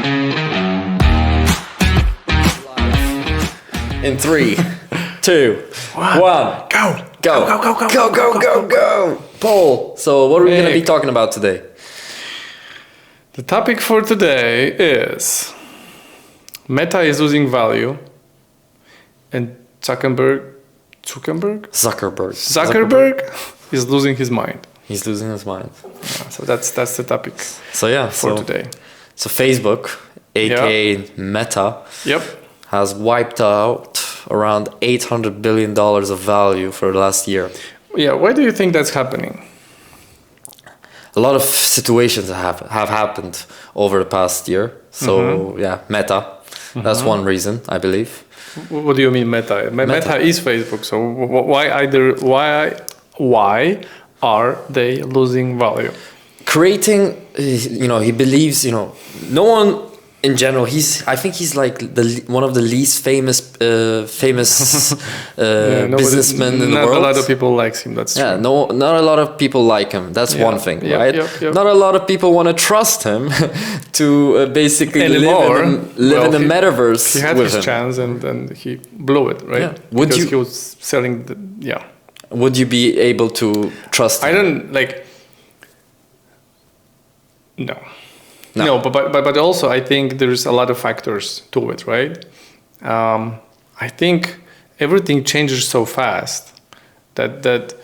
In 3, 2, 1, Go! go. Go! Paul, so what are we going to be talking about today? The topic for today is Meta is losing value and Zukerberg is losing his mind. He's losing his mind. Yeah, so that's the topic So yeah, for today. So Facebook, aka Meta, Yep. has wiped out around $800 billion of value for the last year. Yeah, why do you think that's happening? A lot of situations have happened over the past year. So yeah, Meta, that's one reason, I believe. What do you mean Meta? Meta is Facebook. So why are they losing value? Creating, he believes, no one in general. I think he's like one of the least famous businessmen in the world. Not a lot of people likes him. That's true. Yeah, no, not a lot of people like him. That's one thing, right? Yep. Not a lot of people want to trust him to basically live in the metaverse. He had with his chance and he blew it, right? Yeah. Because he was selling Would you be able to trust him? I don't like. No, but also I think there's a lot of factors to it, right? I think everything changes so fast that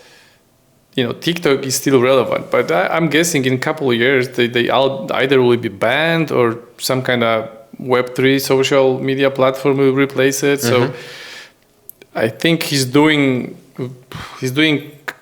TikTok is still relevant, but I'm guessing in a couple of years they either will be banned or some kind of Web3 social media platform will replace it. So I think he's doing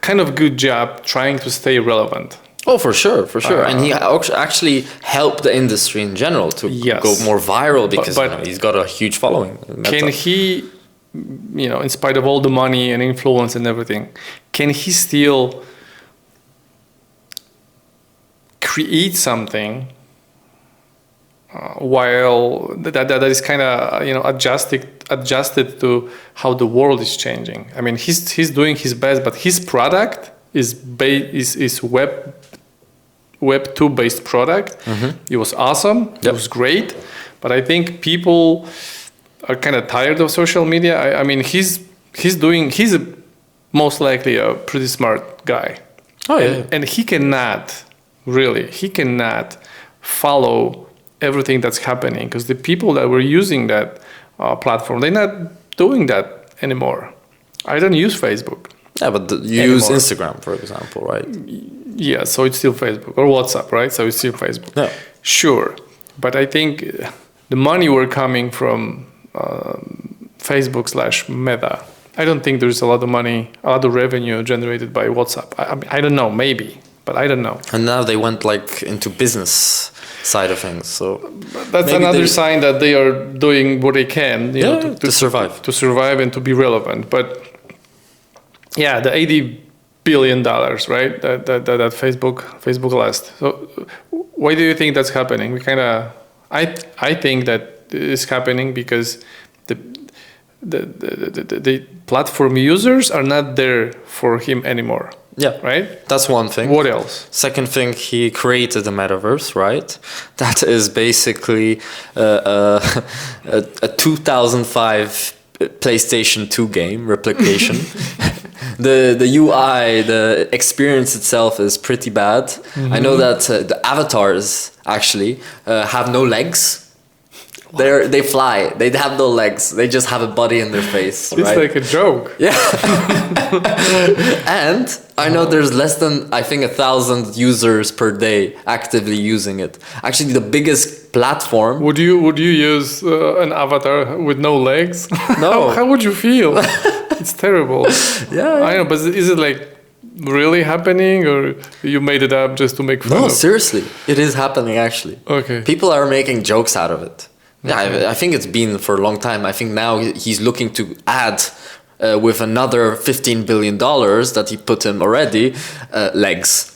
kind of good job trying to stay relevant. Oh, for sure. And he actually helped the industry in general to go more viral because he's got a huge following. Can he, in spite of all the money and influence and everything, can he still create something while that is kind of adjusted to how the world is changing? I mean, he's doing his best, but his product is Web 2 based product. It was awesome. It was great, but I think people are kind of tired of social media. I mean, he's most likely a pretty smart guy. Oh yeah. And he cannot follow everything that's happening because the people that were using that platform, they're not doing that anymore. I don't use Facebook. Yeah, but you use Instagram, for example, right? Yeah, so it's still Facebook, or WhatsApp, right? So it's still Facebook. Yeah. Sure, but I think the money were coming from Facebook/Meta. I don't think there's a lot of money, a lot of revenue generated by WhatsApp. I don't know, maybe, but I don't know. And now they went into business side of things, so that's another sign that they are doing what they can, to survive, and to be relevant. But yeah, the $80 billion, right? That Facebook lost. So why do you think that's happening? I think that is happening because the platform users are not there for him anymore. Yeah, right. That's one thing. What else? Second thing, he created the metaverse, right? That is basically a 2005 PlayStation 2 game replication. The UI, the experience itself is pretty bad. I know that the avatars actually have no legs. They fly. They have no legs. They just have a body in their face. It's like a joke. Yeah. And I know there's less than, I think, 1,000 users per day actively using it. Actually, the biggest platform. Would you use an avatar with no legs? No. How would you feel? It's terrible. Yeah. I know, but is it like really happening, or you made it up just to make fun? No, seriously, it is happening actually. Okay. People are making jokes out of it. Yeah, I think it's been for a long time. I think now he's looking to add with another $15 billion that he put him already, legs.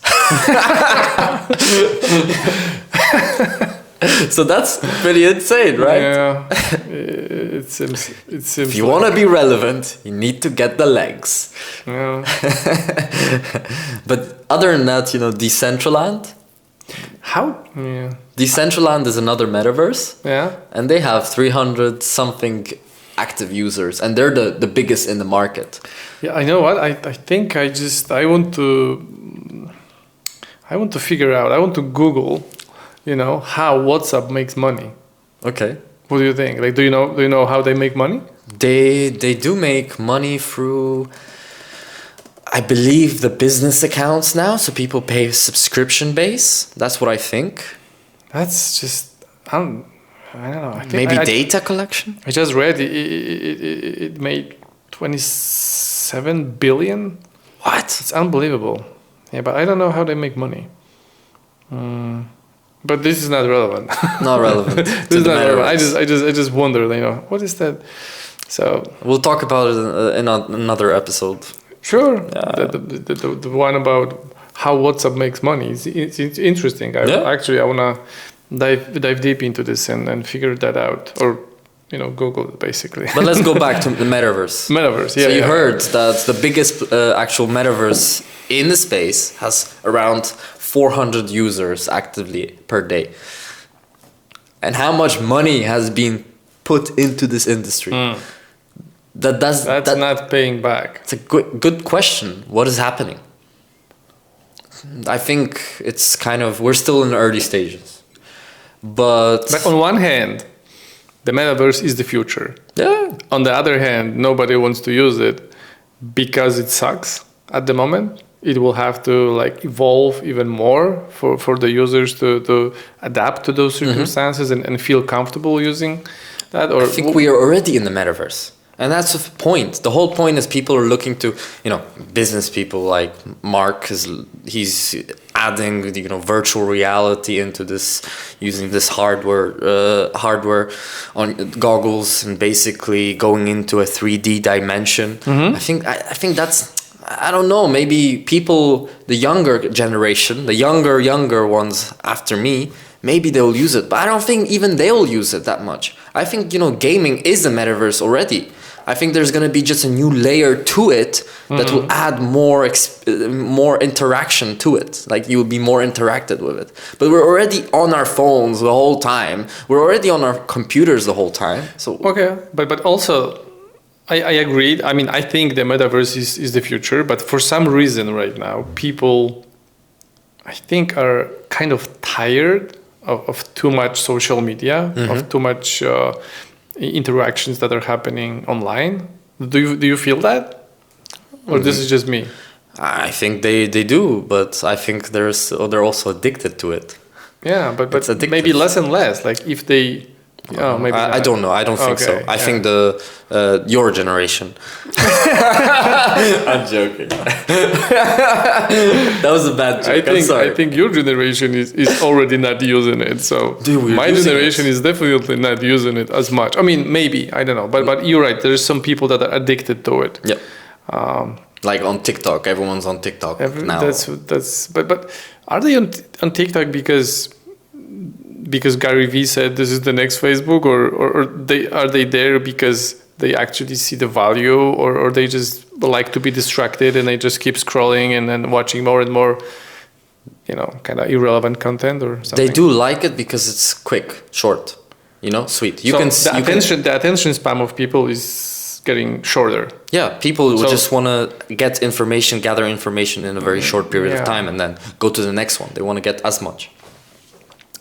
So that's pretty insane, right? Yeah. It seems. If you want to be relevant, you need to get the legs. Yeah. But other than that, Decentraland. How? Yeah. Decentraland is another metaverse. Yeah. And they have 300 something active users, and they're the biggest in the market. Yeah, I know what I think. I want to figure out. I want to Google, how WhatsApp makes money. Okay. What do you think? Like, do you know how they make money? They do make money through, I believe, the business accounts now. So people pay subscription base. That's what I think. That's just I don't know. I think maybe data collection. I just read it made 27 billion. What? It's unbelievable. Yeah, but I don't know how they make money. But this is not relevant. Not relevant. This is not relevant. I just wonder, what is that? So we'll talk about it in another episode. Sure. The one about how WhatsApp makes money is interesting. Actually, I wanna dive deep into this and figure that out, or Google it basically. But let's go back to the metaverse. Metaverse, yeah. So you heard that the biggest actual metaverse in the space has around 400 users actively per day. And how much money has been put into this industry? That's not paying back. It's a good question. What is happening? I think it's we're still in the early stages. But on one hand, the metaverse is the future. Yeah. On the other hand, nobody wants to use it because it sucks at the moment. It will have to evolve even more for the users to adapt to those circumstances and feel comfortable using that. Or I think we are already in the metaverse. And that's the point. The whole point is people are looking to, business people like Mark, he's adding, virtual reality into this, using this hardware on goggles and basically going into a 3D dimension. I think that's, I don't know, maybe people, the younger generation, the younger ones after me, maybe they'll use it. But I don't think even they'll use it that much. I think, gaming is a metaverse already. I think there's going to be just a new layer to it that will add more interaction to it. Like you'll be more interacted with it. But we're already on our phones the whole time. We're already on our computers the whole time. So okay, but also I agreed. I mean, I think the metaverse is the future. But for some reason right now, people, I think, are kind of tired of too much social media, of too much interactions that are happening online. Do you feel that, or this is just me? I think they do, but I think they're also addicted to it. Yeah, but maybe less and less. Like if they, maybe I don't know. I don't think so. I think your generation. I'm joking. That was a bad joke. I think your generation is already not using it. So my generation is definitely not using it as much. I mean, maybe, I don't know. But you're right. There's some people that are addicted to it. Yeah. Like on TikTok, everyone's on TikTok now. But are they on TikTok because Gary Vee said this is the next Facebook, or are they there because they actually see the value, or they just like to be distracted and they just keep scrolling and then watching more and more, kind of irrelevant content or something? They do like it because it's quick, short, sweet. The attention span of people is getting shorter. Yeah, people just want to gather information in a very short period of time and then go to the next one. They want to get as much.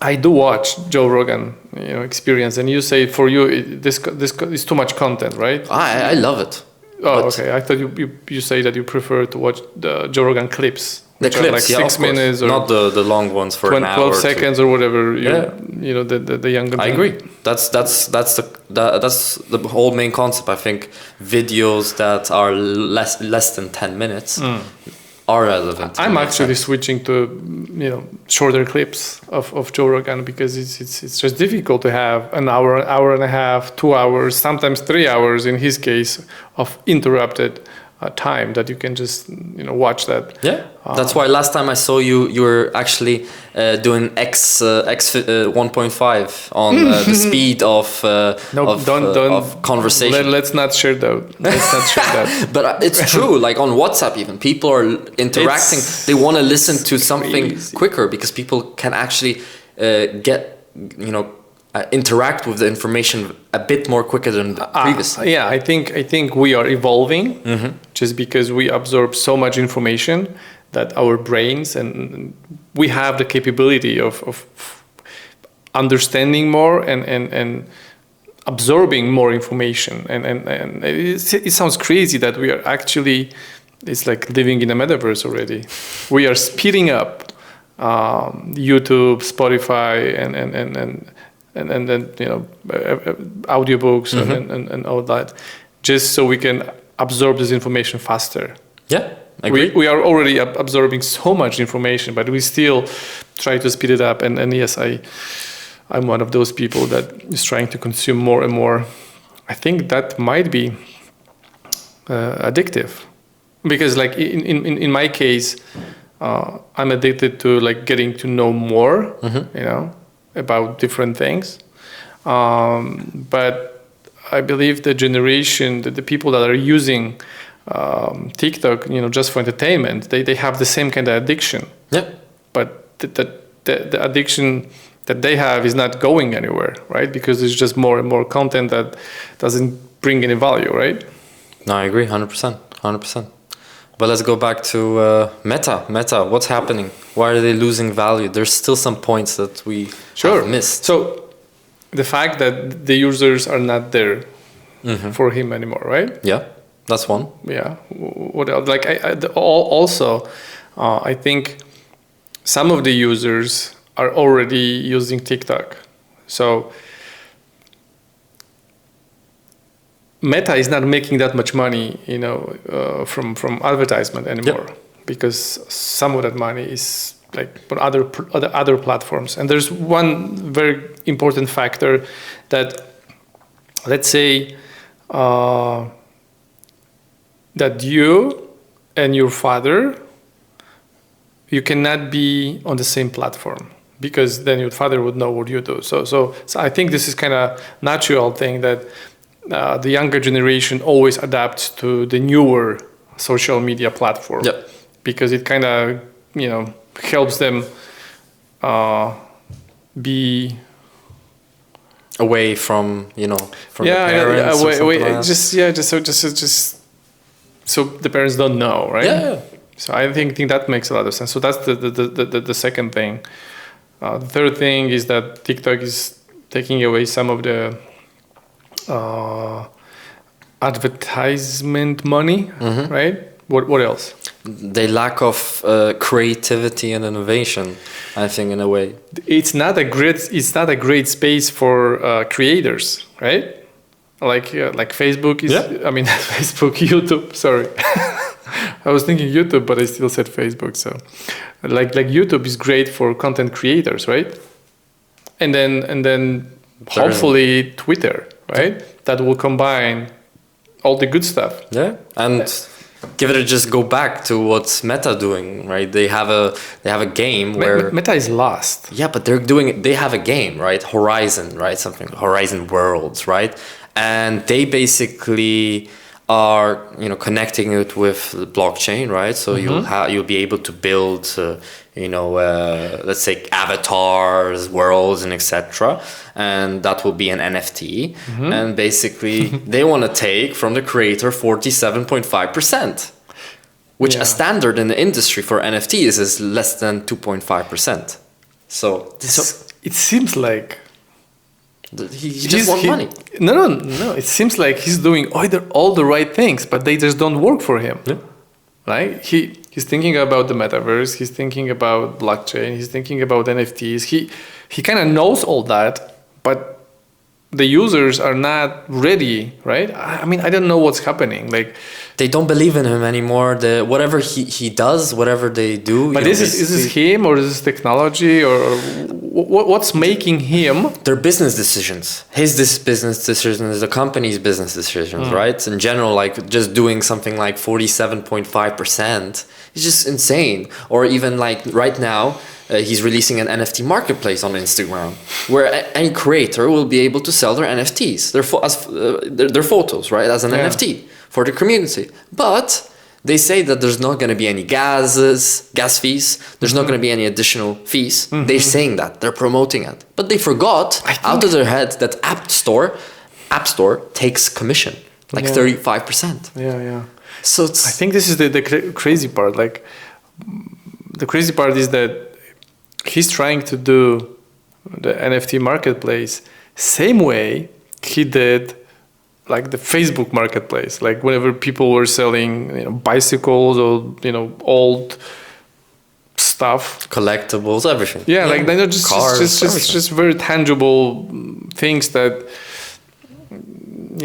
I do watch Joe Rogan, Experience, and you say for you this is too much content, right? I love it. Oh, okay. I thought you say that you prefer to watch the Joe Rogan clips. The clips, like 6 minutes, or not the long ones for 12 seconds or whatever. The younger. I agree. That's the whole main concept. I think videos that are less than 10 minutes are relevant. I'm actually switching to shorter clips of Joe Rogan because it's just difficult to have an hour and a half, 2 hours, sometimes 3 hours in his case of interrupted time that you can just watch that. Yeah, that's why last time I saw you, you were actually doing X 1.5 on the speed of of conversation. Let's not share that. Let's not share that. But it's true. Like on WhatsApp, even people are interacting. They want to listen to something quicker because people can actually interact with the information a bit more quicker than previously. Yeah, I think we are evolving just because we absorb so much information that our brains and we have the capability of understanding more and absorbing more information. And it sounds crazy that we are actually, it's like living in a metaverse already. We are speeding up YouTube, Spotify, and then audiobooks and all that, just so we can absorb this information faster. Yeah, I agree. We are already absorbing so much information, but we still try to speed it up. And yes, I'm one of those people that is trying to consume more and more. I think that might be addictive, because like in my case, I'm addicted to like getting to know more, about different things. But I believe the generation, the people that are using TikTok, just for entertainment, they have the same kind of addiction. Yeah. But the addiction that they have is not going anywhere, right? Because there's just more and more content that doesn't bring any value, right? No, I agree, 100%. But let's go back to Meta. Meta, what's happening? Why are they losing value? There's still some points that we have missed. So the fact that the users are not there for him anymore, right? Yeah, that's one. Yeah. What else? Like also, I think some of the users are already using TikTok. So Meta is not making that much money, from advertisement anymore, because some of that money is like on other platforms. And there's one very important factor that, let's say, that you and your father, you cannot be on the same platform, because then your father would know what you do. So I think this is kind of natural thing that the younger generation always adapts to the newer social media platform, because it kind of helps them be away from from the parents. Just so the parents don't know, right? Yeah. So I think that makes a lot of sense. So that's the second thing. The third thing is that TikTok is taking away some of the advertisement money, right? What else? They lack of creativity and innovation, I think, in a way. It's not a great space for creators, right? Like Facebook is. Yeah. I mean, Facebook, YouTube. Sorry, I was thinking YouTube, but I still said Facebook. So, like YouTube is great for content creators, right? And then hopefully Twitter, right? That will combine all the good stuff. Yeah, and give it just go back to what's Meta doing, right? They have a game where Meta is lost. Yeah, but they have a game, right? Horizon, right? Something Horizon Worlds, right? And they basically are connecting it with the blockchain, right? So you'll be able to build let's say avatars, worlds, and etc. And that will be an NFT. And basically they want to take from the creator 47.5%, which a standard in the industry for NFTs is less than 2.5%. So it seems like he just wants money. No. It seems like he's doing all the right things, but they just don't work for him. Yeah. Right? He's thinking about the metaverse. He's thinking about blockchain. He's thinking about NFTs. He kind of knows all that, but the users are not ready, right? I mean, I don't know what's happening. Like They don't believe in him anymore. Whatever he does, whatever they do. But is this him, or is this technology, or what's making him? Their business decisions. Business decisions, the company's business decisions, right? In general, like just doing something like 47.5% is just insane. Or even like right now, he's releasing an NFT marketplace on Instagram, where any creator will be able to sell their NFTs, their photos, right, as an NFT for the community. But they say that there's not going to be any gas fees. There's not going to be any additional fees. They're saying that. They're promoting it. But they forgot out of their head that App Store takes commission, like 35%. Yeah. So I think this is the crazy part. Like, the crazy part is that he's trying to do the NFT marketplace same way he did like the Facebook marketplace. Like whenever people were selling bicycles or old stuff, collectibles, everything. Yeah, like they're just cars, just very tangible things that.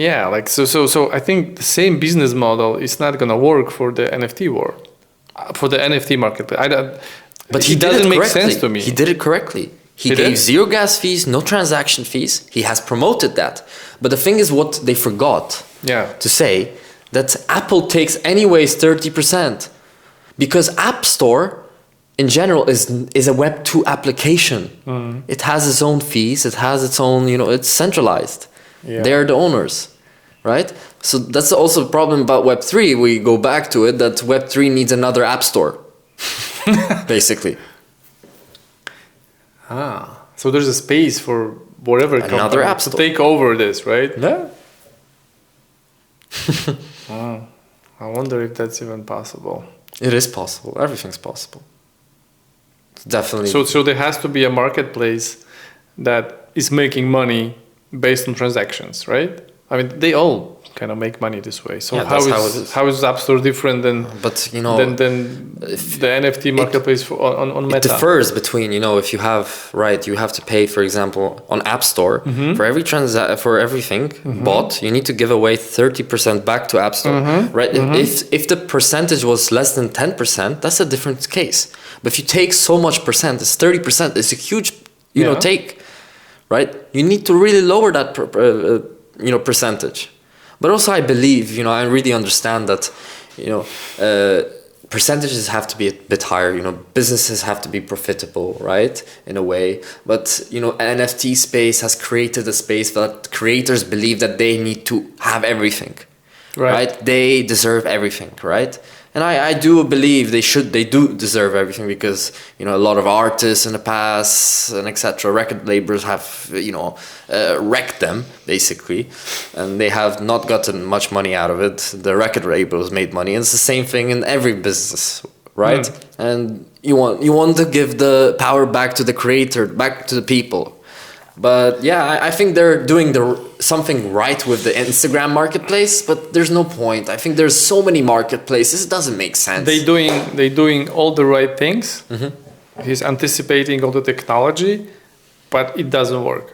Yeah, like so I think the same business model is not gonna work for the NFT world, for the NFT marketplace. But it doesn't make sense to me. He did it correctly. He gave zero gas fees, no transaction fees. He has promoted that. But the thing is, what they forgot to say, that Apple takes anyways 30%, because App Store in general is a Web 2 application. It has its own fees. It has its own, it's centralized. Yeah. They're the owners, right? So that's also a problem about Web 3. We go back to it, that Web 3 needs another App Store, basically. So there's a space for whatever another company app store to take over this, right? Yeah. I wonder if that's even possible. It is possible. Everything's possible. It's definitely. So there has to be a marketplace that is making money based on transactions, right? I mean, they all kind of make money this way. So how is App Store different than the NFT marketplace on Meta? It differs between, if you have, you have to pay, for example, on App Store, for every for everything bought, you need to give away 30% back to App Store, right? If the percentage was less than 10%, that's a different case. But if you take so much percent, it's 30%, it's a huge, take, right? You need to really lower that, percentage. But also I believe, I really understand that, percentages have to be a bit higher. Businesses have to be profitable, right? In a way. But, NFT space has created a space that creators believe that they need to have everything, right? They deserve everything, right? And I do believe they do deserve everything, because, a lot of artists in the past and etc. record labels have, wrecked them, basically. And they have not gotten much money out of it. The record labels made money. And it's the same thing in every business, right? And you want to give the power back to the creator, back to the people. But yeah, I think they're doing something right with the Instagram marketplace, but there's no point. I think there's so many marketplaces, it doesn't make sense. They doing all the right things. He's anticipating all the technology, but it doesn't work.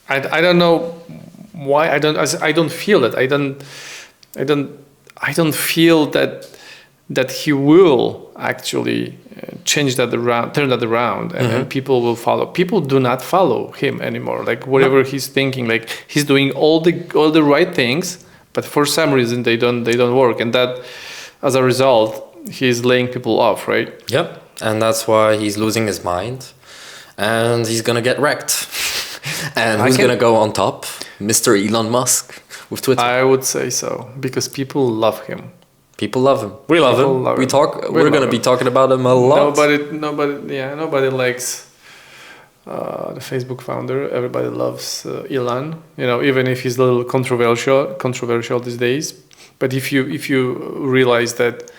I don't know why. I don't feel it. I don't feel that he will actually change that around, turn that around, and people will follow. People do not follow him anymore. Like whatever he's thinking, like he's doing all the right things, but for some reason they don't work, and that as a result he's laying people off, right? Yep, and that's why he's losing his mind, and he's gonna get wrecked. And who's gonna go on top? Mr. Elon Musk with Twitter. I would say so, because people love him. People love him. We love him. We're going to be talking about him a lot. Nobody likes the Facebook founder. Everybody loves Elon. Even if he's a little controversial these days. But if you realize that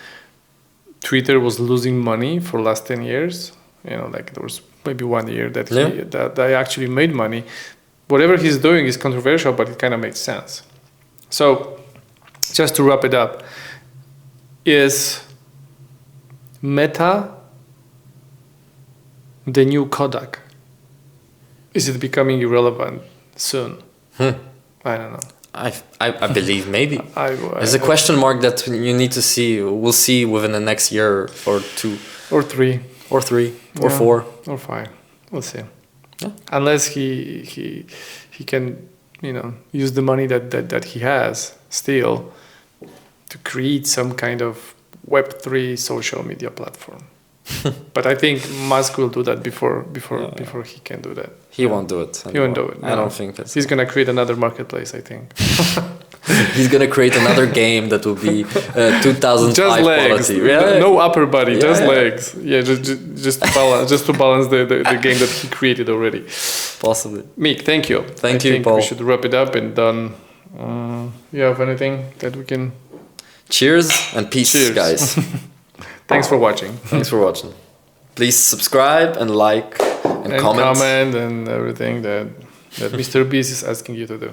Twitter was losing money for the last 10 years, like there was maybe 1 year that they actually made money. Whatever he's doing is controversial, but it kind of makes sense. So, just to wrap it up. Is Meta the new Kodak? Is it becoming irrelevant soon? I don't know. I believe maybe. There's a I- question mark that you need to see. We'll see within the next year or two, or 3. or 3, or Yeah. 4. Or 5. We'll see. Yeah. Unless he can, use the money that he has still to create some kind of Web3 social media platform. But I think Musk will do that before he can do that. He won't do it. He won't do anymore. it. I no. don't think it's. He's gonna create another marketplace, I think. He's gonna create another game that will be 2005 Just legs, quality. Yeah. no upper body, Yeah. just legs. Yeah, just to balance the game that he created already. Possibly. Meek, thank you. Thank I you, think Paul. we should wrap it up and done. You have anything that we can? Cheers and peace, Cheers. guys. Thanks for watching. Thanks for watching. Please subscribe and like and comment. And everything that Mr. Beast is asking you to do.